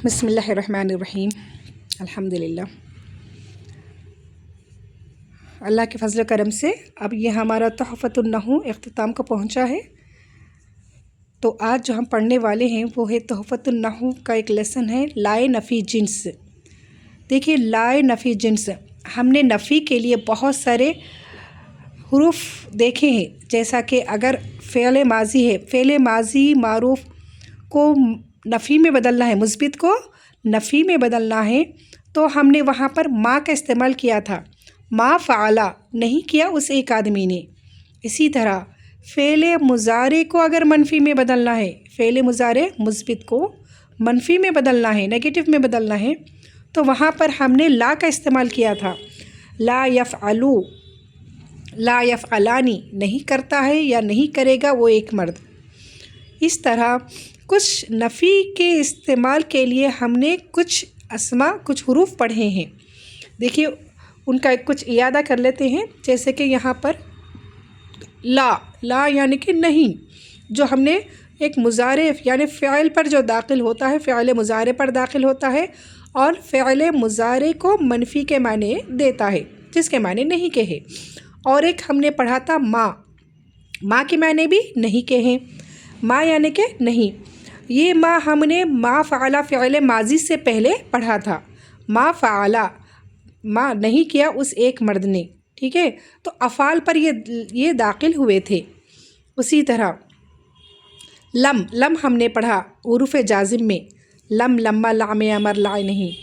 بسم اللہ الرحمن الرحیم الحمدللہ۔ اللہ کے فضل و کرم سے اب یہ ہمارا تحفۃ النحو اختتام کو پہنچا ہے۔ تو آج جو ہم پڑھنے والے ہیں وہ ہے تحفۃ النحو کا ایک لیسن ہے لائے نفی جنس۔ دیکھیے لائے نفی جنس، ہم نے نفی کے لیے بہت سارے حروف دیکھے ہیں، جیسا کہ اگر فعل ماضی ہے، فعل ماضی معروف کو نفی میں بدلنا ہے، مثبت کو نفی میں بدلنا ہے، تو ہم نے وہاں پر ما کا استعمال کیا تھا، ما فعلا نہیں کیا اس ایک آدمی نے۔ اسی طرح فعل مضارع کو اگر منفی میں بدلنا ہے، فعل مضارع مثبت کو منفی میں بدلنا ہے، نیگیٹو میں بدلنا ہے، تو وہاں پر ہم نے لا کا استعمال کیا تھا، لا یفعلو، لا یفعلانی، نہیں کرتا ہے یا نہیں کرے گا وہ ایک مرد۔ اس طرح کچھ نفی کے استعمال کے لیے ہم نے کچھ اسما، کچھ حروف پڑھے ہیں۔ دیکھیے ان کا کچھ اعادہ کر لیتے ہیں، جیسے کہ یہاں پر لا، لا یعنی کہ نہیں، جو ہم نے ایک مضارع یعنی فعل پر جو داخل ہوتا ہے، فعل مضارع پر داخل ہوتا ہے اور فعل مضارع کو منفی کے معنی دیتا ہے، جس کے معنی نہیں کے ہیں۔ اور ایک ہم نے پڑھا تھا ما، ما کے معنی بھی نہیں کے ہیں، ما یعنی کہ نہیں۔ یہ ما ہم نے ما فعلا فعل ماضی سے پہلے پڑھا تھا، ما فعلا، ما نہیں کیا اس ایک مرد نے، ٹھیک ہے، تو افعال پر یہ داخل ہوئے تھے۔ اسی طرح لم، لم ہم نے پڑھا حروف جازم میں، لم، لما، لام، امر، لا نہیں،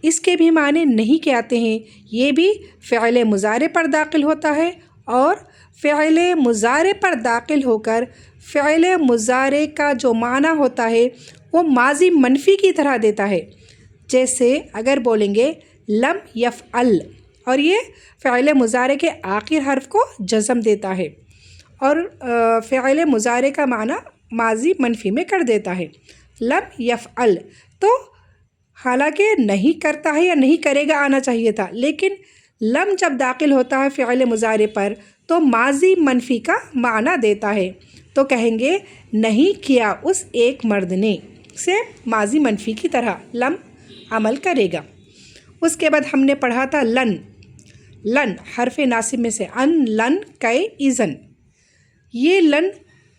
اس کے بھی معنی نہیں کے آتے ہیں، یہ بھی فعل مضارع پر داخل ہوتا ہے اور فعل مضارع پر داخل ہو کر فعل مضارع کا جو معنی ہوتا ہے وہ ماضی منفی کی طرح دیتا ہے۔ جیسے اگر بولیں گے لم یفعل، اور یہ فعل مضارع کے آخر حرف کو جزم دیتا ہے اور فعل مضارع کا معنی ماضی منفی میں کر دیتا ہے، لم یفعل۔ تو حالانکہ نہیں کرتا ہے یا نہیں کرے گا آنا چاہیے تھا، لیکن لم جب داخل ہوتا ہے فعل مضارع پر تو ماضی منفی کا معنی دیتا ہے، تو کہیں گے نہیں کیا اس ایک مرد نے، سے ماضی منفی کی طرح لم عمل کرے گا۔ اس کے بعد ہم نے پڑھا تھا لن، لن حرف ناصب میں سے، ان لن کئے اذن، یہ لن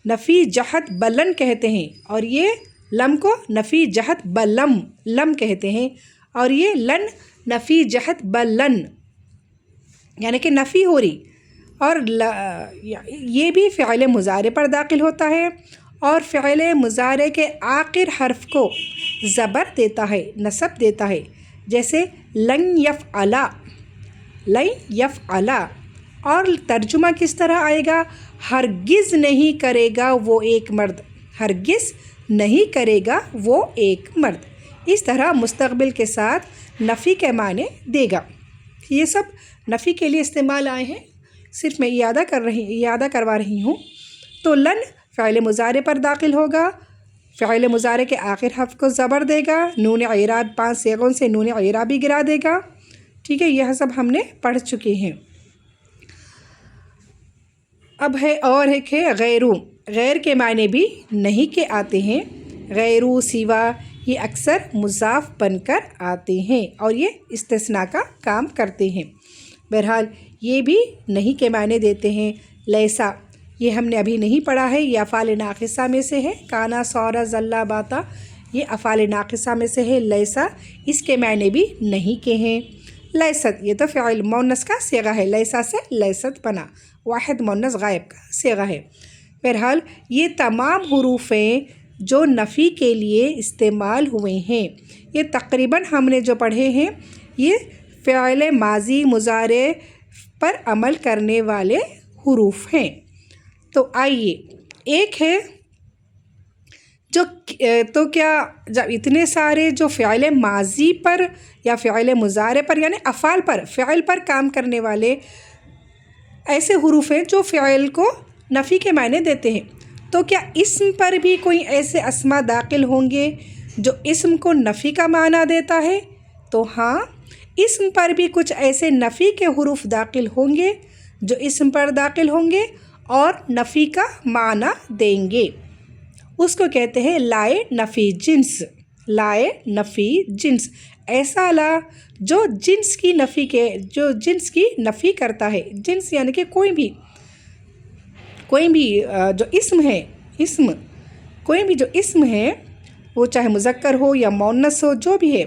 نفی جہت بلن کہتے ہیں اور یہ لم کو نفی جہت بلم، لم کہتے ہیں، اور یہ لن نفی جہت بلن یعنی کہ نفی ہو رہی، اور یہ بھی فعل مضارع پر داخل ہوتا ہے اور فعل مضارع کے آخر حرف کو زبر دیتا ہے، نصب دیتا ہے، جیسے لن یفعلا، لن یفعلا، اور ترجمہ کس طرح آئے گا؟ ہرگز نہیں کرے گا وہ ایک مرد، ہرگز نہیں کرے گا وہ ایک مرد۔ اس طرح مستقبل کے ساتھ نفی کے معنی دے گا۔ یہ سب نفی کے لیے استعمال آئے ہیں، صرف میں اعادہ کروا رہی ہوں۔ تو لن فعل مضارع پر داخل ہوگا، فعل مضارع کے آخر حرف کو زبر دے گا، نون اعراب 5 صیغوں سے نون اعرابی گرا دے گا، ٹھیک ہے، یہ سب ہم نے پڑھ چکے ہیں۔ اب ہے اور ایک ہے غیرو، غیر کے معنی بھی نہیں کے آتے ہیں، غیرو، سوا، یہ اکثر مضاف بن کر آتے ہیں اور یہ استثناء کا کام کرتے ہیں۔ بہرحال یہ بھی نہیں کے معنی دیتے ہیں۔ لیسا، یہ ہم نے ابھی نہیں پڑھا ہے، یہ افعال ناقصہ میں سے ہے، کانا، سورا، زلا، باتا، یہ افعال ناقصہ میں سے ہے۔ لیسا، اس کے معنی بھی نہیں کے ہیں۔ لیست، یہ تو فعل مؤنث کا صیغہ ہے، لیسا سے لیست بنا، واحد مؤنث غائب کا صیغہ ہے۔ بہرحال یہ تمام حروف ہیں جو نفی کے لیے استعمال ہوئے ہیں، یہ تقریباً ہم نے جو پڑھے ہیں یہ فعل ماضی مضارع پر عمل کرنے والے حروف ہیں۔ تو آئیے ایک ہے جو تو کیا جب اتنے سارے جو فعل ماضی پر یا فعل مضارع پر یعنی افعال پر، فعل پر کام کرنے والے ایسے حروف ہیں جو فعل کو نفی کے معنی دیتے ہیں، تو کیا اسم پر بھی کوئی ایسے اسما داخل ہوں گے جو اسم کو نفی کا معنی دیتا ہے؟ تو ہاں، اسم پر بھی کچھ ایسے نفی کے حروف داخل ہوں گے جو اسم پر داخل ہوں گے اور نفی کا معنی دیں گے، اس کو کہتے ہیں لائے نفی جنس۔ لائے نفی جنس، ایسا لا جو جنس کی نفی کرتا ہے۔ جنس یعنی کہ کوئی بھی جو اسم ہے وہ چاہے مذکر ہو یا مؤنث ہو، جو بھی ہے،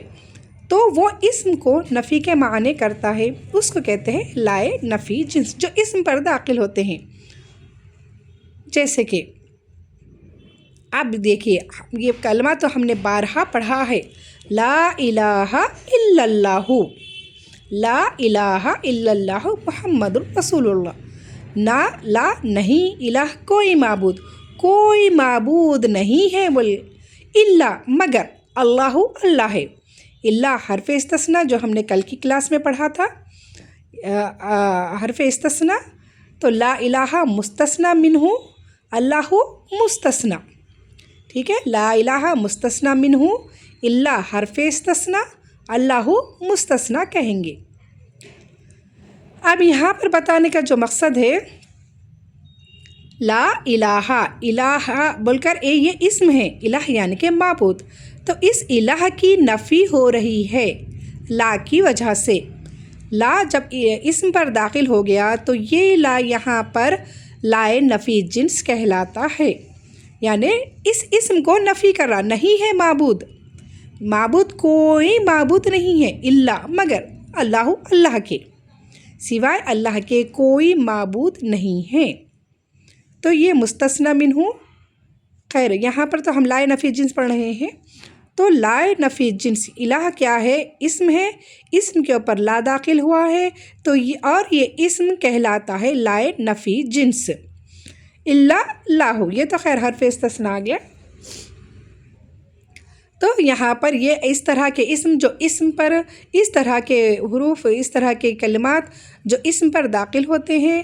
تو وہ اسم کو نفی کے معنی کرتا ہے، اس کو کہتے ہیں لائے نفی جنس، جو اسم پر داخل ہوتے ہیں۔ جیسے کہ اب دیکھیے، یہ کلمہ تو ہم نے بارہا پڑھا ہے، لا الہ الا اللہ، لا الہ الا اللہ محمد رسول اللہ۔ لا نہیں، الہ کوئی معبود نہیں ہے، الا مگر، اللہ اللہ ہے۔ الا حرف استثناء، جو ہم نے کل کی کلاس میں پڑھا تھا، حرف استثناء، تو لا الہ مستثنیٰ منہ، اللہ مستثنیٰ، ٹھیک ہے، لا الہ مستثنیٰ منہ، الا حرف استثناء، اللہ مستثنیٰ کہیں گے۔ اب یہاں پر بتانے کا جو مقصد ہے، لا الہ بول کر یہ اسم ہے، الہ یعنی کہ معبود، تو اس الہ کی نفی ہو رہی ہے لا کی وجہ سے۔ لا جب اسم پر داخل ہو گیا تو یہ لا یہاں پر لائے نفی جنس کہلاتا ہے، یعنی اس اسم کو نفی کر رہا، نہیں ہے معبود کوئی معبود نہیں ہے، الا مگر، اللہ اللہ کے سوائے اللہ کے کوئی معبود نہیں ہے، تو یہ مستثنیٰ منہ۔ خیر، یہاں پر تو ہم لائے نفی جنس پڑھ رہے ہیں، تو لائے نفی جنس الہ کیا ہے؟ اسم ہے، اسم کے اوپر لا داخل ہوا ہے، تو یہ اسم کہلاتا ہے لائے نفی جنس۔ الا لاہ، یہ تو خیر حرف استثناء آ گیا، تو یہاں پر یہ اس طرح کے اسم جو اسم پر، اس طرح کے حروف، اس طرح کے کلمات جو اسم پر داخل ہوتے ہیں،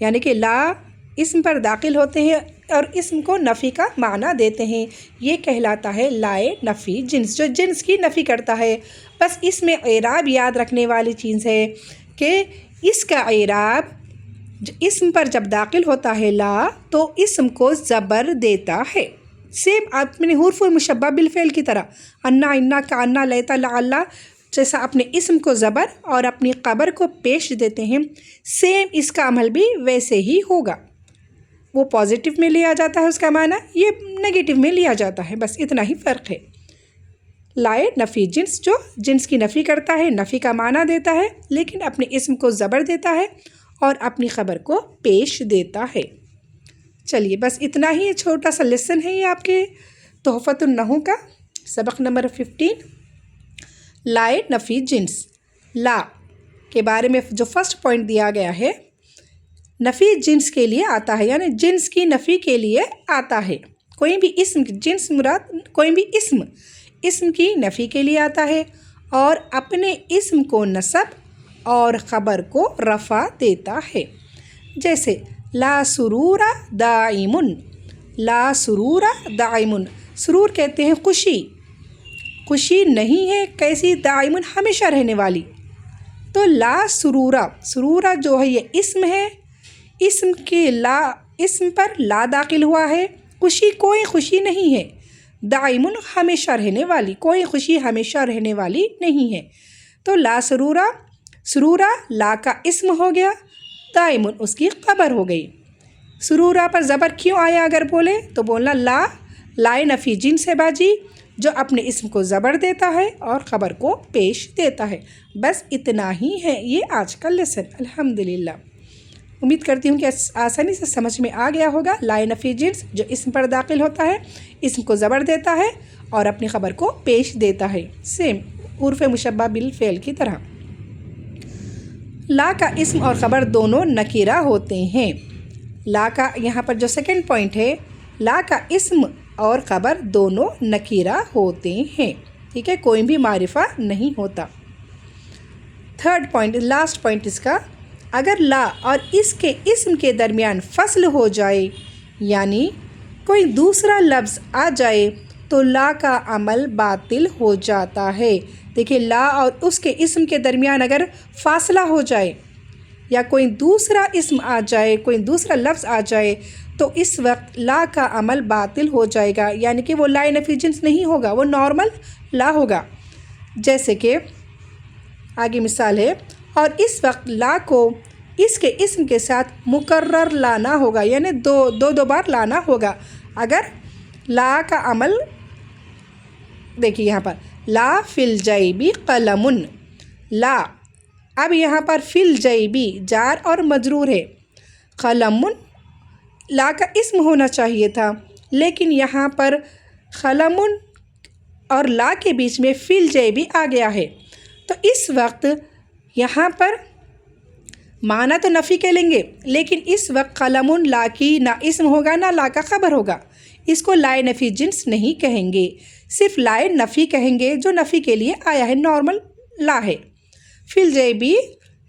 یعنی کہ لا اسم پر داخل ہوتے ہیں اور اسم کو نفی کا معنی دیتے ہیں، یہ کہلاتا ہے لائے نفی جنس، جو جنس کی نفی کرتا ہے۔ بس اس میں اعراب یاد رکھنے والی چیز ہے کہ اس کا اعراب اسم پر جب داخل ہوتا ہے لا، تو اسم کو زبر دیتا ہے، سیم اپنے حروف المشبہ بالفعل کی طرح، انا، انا، کانا، لیتا، لعلہ، جیسا اپنے اسم کو زبر اور اپنی خبر کو پیش دیتے ہیں، سیم اس کا عمل بھی ویسے ہی ہوگا۔ وہ پازیٹیو میں لیا جاتا ہے اس کا معنی، یہ نگیٹیو میں لیا جاتا ہے، بس اتنا ہی فرق ہے۔ لائے نفی جنس، جو جنس کی نفی کرتا ہے، نفی کا معنی دیتا ہے، لیکن اپنے اسم کو زبر دیتا ہے اور اپنی خبر کو پیش دیتا ہے۔ چلیے، بس اتنا ہی چھوٹا سا لیسن ہے یہ آپ کے تحفۃ النحو کا، سبق نمبر 15، لائے نفی جنس۔ لا کے بارے میں جو فرسٹ پوائنٹ دیا گیا ہے، نفی جنس کے لیے آتا ہے، یعنی جنس کی نفی کے لیے آتا ہے، کوئی بھی اسم، جنس مراد کوئی بھی اسم کی نفی کے لیے آتا ہے، اور اپنے اسم کو نصب اور خبر کو رفع دیتا ہے۔ جیسے لا سرور دائم، لا سرور دائم، سرور کہتے ہیں خوشی نہیں ہے، کیسی؟ دائم، ہمیشہ رہنے والی، تو لا سرورہ جو ہے یہ اسم ہے، اسم پر لا داخل ہوا ہے، کوئی خوشی نہیں ہے، دائم ہمیشہ رہنے والی، کوئی خوشی ہمیشہ رہنے والی نہیں ہے، تو لا سرورہ لا کا اسم ہو گیا، دائم اس کی خبر ہو گئی۔ سرورہ پر زبر کیوں آیا اگر بولے تو بولنا لائے نفی جنس ہے باجی، جو اپنے اسم کو زبر دیتا ہے اور خبر کو پیش دیتا ہے۔ بس اتنا ہی ہے یہ آج کا لیسن، الحمدللہ۔ امید کرتی ہوں کہ آسانی سے سمجھ میں آ گیا ہوگا۔ لائے نفی جنس جو اسم پر داخل ہوتا ہے، اسم کو زبر دیتا ہے اور اپنی خبر کو پیش دیتا ہے، سیم حروف مشبہ بالفعل کی طرح۔ لا کا اسم اور خبر دونوں نکیرہ ہوتے ہیں۔ لا کا یہاں پر جو سیکنڈ پوائنٹ ہے، لا کا اسم اور خبر دونوں نکیرہ ہوتے ہیں، ٹھیک ہے، کوئی بھی معرفہ نہیں ہوتا۔ تھرڈ پوائنٹ، لاسٹ پوائنٹ اس کا، اگر لا اور اس کے اسم کے درمیان فصل ہو جائے، یعنی کوئی دوسرا لفظ آ جائے، تو لا کا عمل باطل ہو جاتا ہے۔ دیکھیں، لا اور اس کے اسم کے درمیان اگر فاصلہ ہو جائے یا کوئی دوسرا اسم آ جائے، کوئی دوسرا لفظ آ جائے، تو اس وقت لا کا عمل باطل ہو جائے گا، یعنی کہ وہ لائے نفی جنس نہیں ہوگا، وہ نارمل لا ہوگا۔ جیسے کہ آگے مثال ہے، اور اس وقت لا کو اس کے اسم کے ساتھ مکرر لانا ہوگا، یعنی دو بار لانا ہوگا۔ اگر لا کا عمل دیکھیے یہاں پر لا فی الجیبی قلم، لا اب یہاں پر فی الجیبی جار اور مجرور ہے، قلم لا کا اسم ہونا چاہیے تھا، لیکن یہاں پر قلم اور لا کے بیچ میں فی الجیبی آ گیا ہے، تو اس وقت یہاں پر معنی تو نفی کے لیں گے، لیکن اس وقت قلم لا کی نہ اسم ہوگا نہ لا کا خبر ہوگا، اس کو لائے نفی جنس نہیں کہیں گے، صرف لائے نفی کہیں گے جو نفی کے لیے آیا ہے، نارمل لا ہے۔ فی الجیبی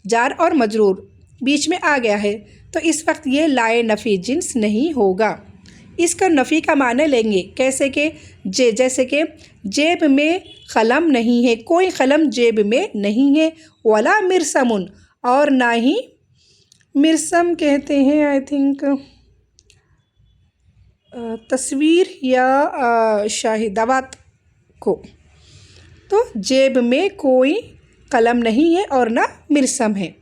جار اور مجرور بیچ میں آ گیا ہے، تو اس وقت یہ لائے نفی جنس نہیں ہوگا، اس کا نفی کا معنی لیں گے، کیسے کہ جیسے کہ جیب میں قلم نہیں ہے، کوئی قلم جیب میں نہیں ہے، ولا مرسم اور نہ ہی مرسم کہتے ہیں آئی تھنک تصویر یا شاہدات کو، تو جیب میں کوئی قلم نہیں ہے اور نہ مرسم ہے،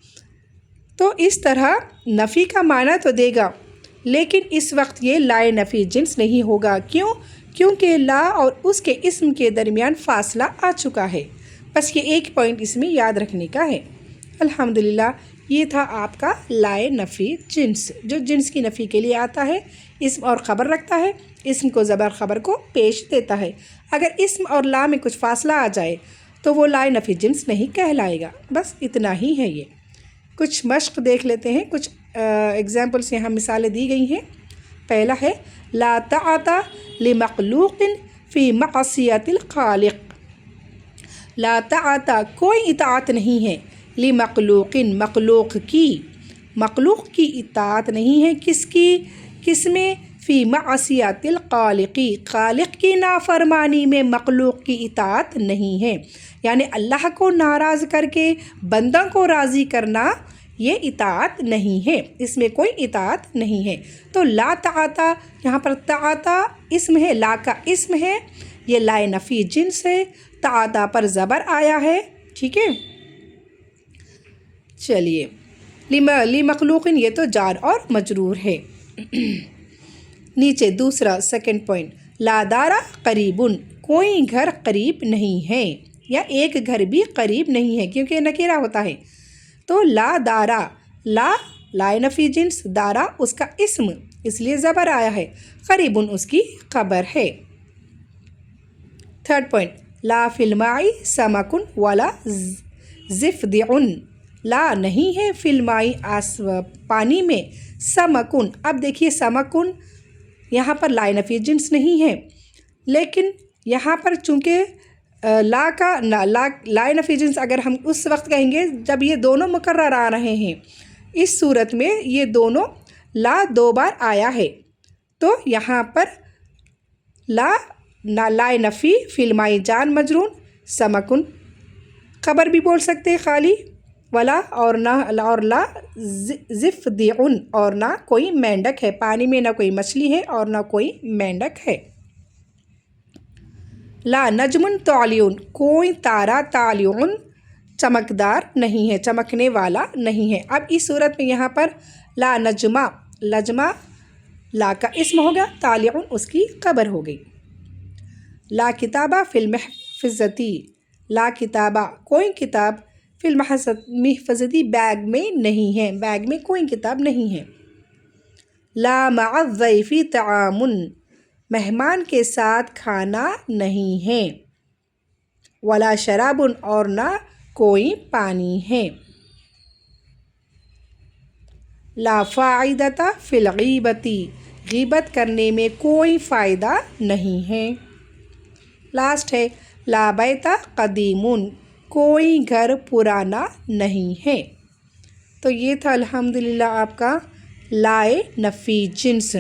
تو اس طرح نفی کا معنی تو دے گا، لیکن اس وقت یہ لائے نفی جنس نہیں ہوگا، کیونکہ لا اور اس کے اسم کے درمیان فاصلہ آ چکا ہے۔ بس یہ ایک پوائنٹ اس میں یاد رکھنے کا ہے۔ الحمدللہ یہ تھا آپ کا لائے نفی جنس، جو جنس کی نفی کے لیے آتا ہے، اسم اور خبر رکھتا ہے، اسم کو زبر خبر کو پیش دیتا ہے۔ اگر اسم اور لا میں کچھ فاصلہ آ جائے تو وہ لائے نفی جنس نہیں کہلائے گا، بس اتنا ہی ہے۔ یہ کچھ مشق دیکھ لیتے ہیں، کچھ ایگزامپلس یہاں مثالیں دی گئی ہیں۔ پہلا ہے لا طاعت لمخلوق فی معصیت الخالق، لا طاعت کوئی اطاعت نہیں ہے، لمخلوق مخلوق کی اطاعت نہیں ہے، کس میں؟ فی معصیت الخالق، خالق کی نافرمانی میں مخلوق کی اطاعت نہیں ہے، یعنی اللہ کو ناراض کر کے بندہ کو راضی کرنا یہ اطاعت نہیں ہے، اس میں کوئی اطاعت نہیں ہے۔ تو لا طاعت، یہاں پر طاعت اسم ہے، لا کا اسم ہے، یہ لائے نفی جنس ہے، طاعت پر زبر آیا ہے، ٹھیک ہے۔ چلیے لمخلوق یہ تو جار اور مجرور ہے۔ نیچے دوسرا سیکنڈ پوائنٹ، لا دارا قریبن، کوئی گھر قریب نہیں ہے، یا ایک گھر بھی قریب نہیں ہے، کیونکہ نکیرہ ہوتا ہے، تو لا دارا، لا لائے نفی جنس، دارا اس کا اسم اس لیے زبر آیا ہے، قریبن اس کی خبر ہے۔ تھرڈ پوائنٹ، لا فی الماء سمک ولا ضفدع، لا نہیں ہے فی الماء پانی میں، سمکن، اب دیکھیے سمکن یہاں پر لائے نفی جنس نہیں ہے، لیکن یہاں پر چونکہ لا کا لائے نفی جنس اگر ہم اس وقت کہیں گے جب یہ دونوں مکرر آ رہے ہیں، اس صورت میں یہ دونوں لا دو بار آیا ہے، تو یہاں پر لائے نفی فی الماء جان مجرور، سمکن خبر بھی بول سکتے خالی، ولا اور لا ضفدع اور نہ کوئی مینڈک ہے، پانی میں نہ کوئی مچھلی ہے اور نہ کوئی مینڈک ہے۔ لا نجم طالع، کوئی تارا طالع چمکدار نہیں ہے، چمکنے والا نہیں ہے۔ اب اس صورت میں یہاں پر لا نجمہ، لجمہ لا کا اسم ہوگا، طالع اس کی خبر ہو گئی۔ لا کتابہ فی المحفظتی، لا کتابہ کوئی کتاب فی المحفظتی بیگ میں نہیں ہے، بیگ میں کوئی کتاب نہیں ہے۔ لا مع الضیف طعام، مہمان کے ساتھ کھانا نہیں ہے، ولا شراب اور نہ کوئی پانی ہے۔ لا فائدۃ فی الغیبۃ، غیبت کرنے میں کوئی فائدہ نہیں ہے۔ لاسٹ ہے لا بیت قدیم، کوئی گھر پرانا نہیں ہے۔ تو یہ تھا الحمدللہ آپ کا لائے نفی جنس۔